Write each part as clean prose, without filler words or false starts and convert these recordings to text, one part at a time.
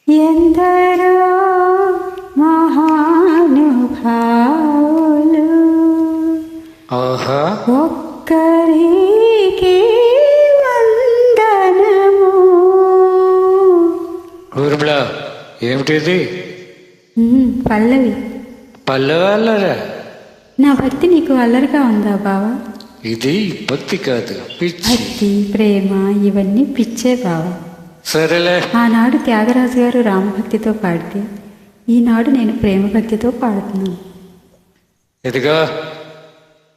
ఎందరో మహానుభావులు ఆహా ఒక్కరికి వందనము. ఊర్మిళ ఏమిటిది? పల్లవి. పల్లవి అల్లరా? నా భక్తి నీకు అల్లరిగా ఉందా బావా? ఇది భక్తి కాదు, పిచ్చి. భక్తి ప్రేమ ఇవన్నీ పిచ్చే బావా. సరేలే. ఆనాడు త్యాగరాజు గారు రామభక్తితో పాడితే ఈనాడు నేను ప్రేమ భక్తితో పాడుతున్నాను. ఇదిగా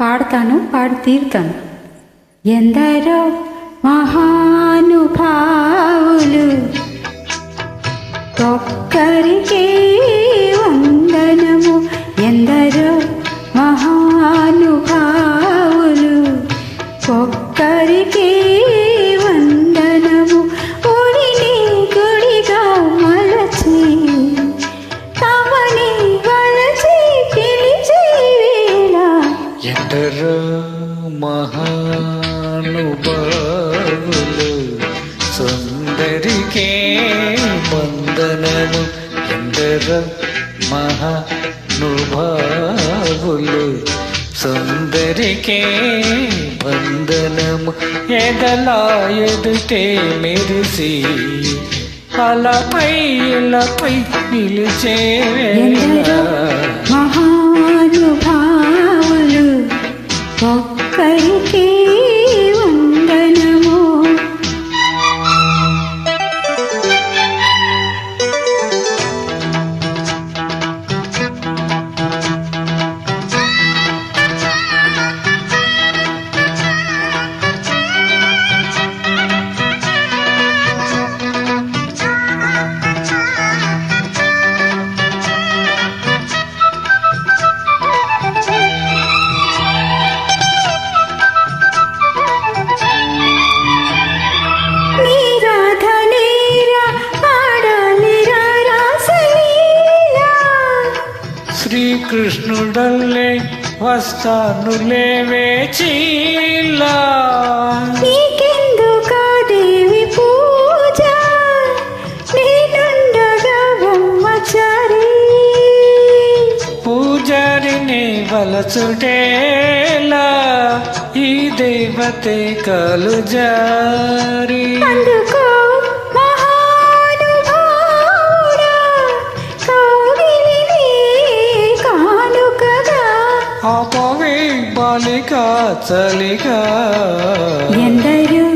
పాడతాను, పాడి తీరుతాను. ఎందరో మహానుభావులు ఒక్కరికి వందనము. ఎందరో మహానుభావులు ఒక్కరికి వందనము. ఒడిని గుడిగా మలచి తమని వలచి పిలిచి వేళ ఎందరో మహానుభావులు సుందరికే వందనము. ఎందరో మహానుభావులు సుందరికే వందనము. ఎదలా ఎదుటే మెరిసి అలపై ఇలపై నిలిచే మహానుభావులు ఒక్కరికి వందనము. శ్రీకృష్ణుడల్లే వస్తానులే వేచిలా. నీకెందుకా దేవి పూజ నేనుండగా బ్రహ్మచారి. పూజారిని వలచుటేలా ఈ దేవతే కలు జారి. అందుకో మహానుభావుడా కౌగిలిని కానుకగా ఆపవే బాలిక చలిగా. ఎందరో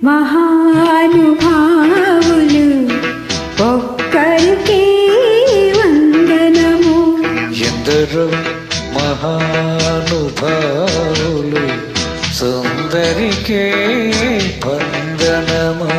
మహానుభావులు ఒక్కరికి వందనము. ఎందరో మహానుభావులు సుందరికే వందనము.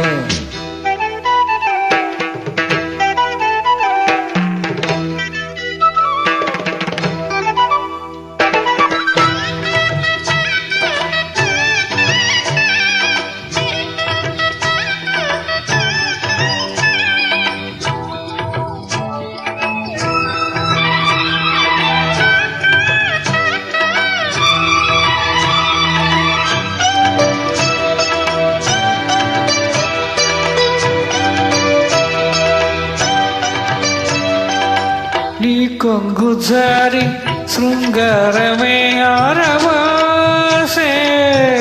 నీ కొంగు జారి శృంగారమే ఆరవాసే.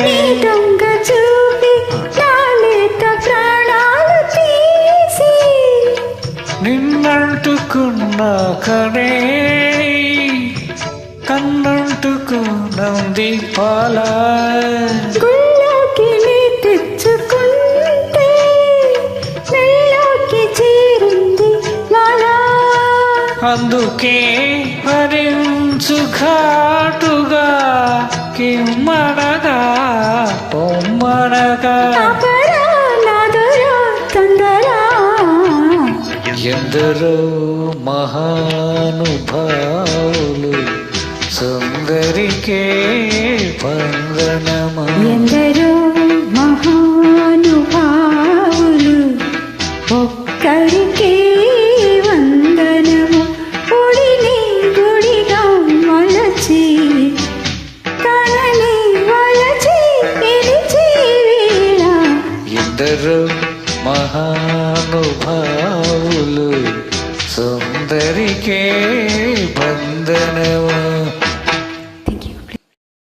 నీ దొంగ చూపి నాలేత ప్రాణాలు తీసి నిన్నంటుకున్న కడే కన్నంటుకున్నంది పాల. గుళ్ళోకి నీ తెచ్చుకుంటే మెల్లోకి చేరింది మాలా. అందుకే భరించు ఘాటుగా కిమ్మనగా పొమ్మనగా. అపరా నాదరా తొందరా. ఎందరో మహానుభావులు సుందరికే వందనము. ఎందరో మహానుభావులు ఒక్కరికి వందనము. ఒడిని గుడిగా మలచి తనని వలచి పిలిచి వేళ ఎందరో మహానుభావులు బ్రతికే బంధనమా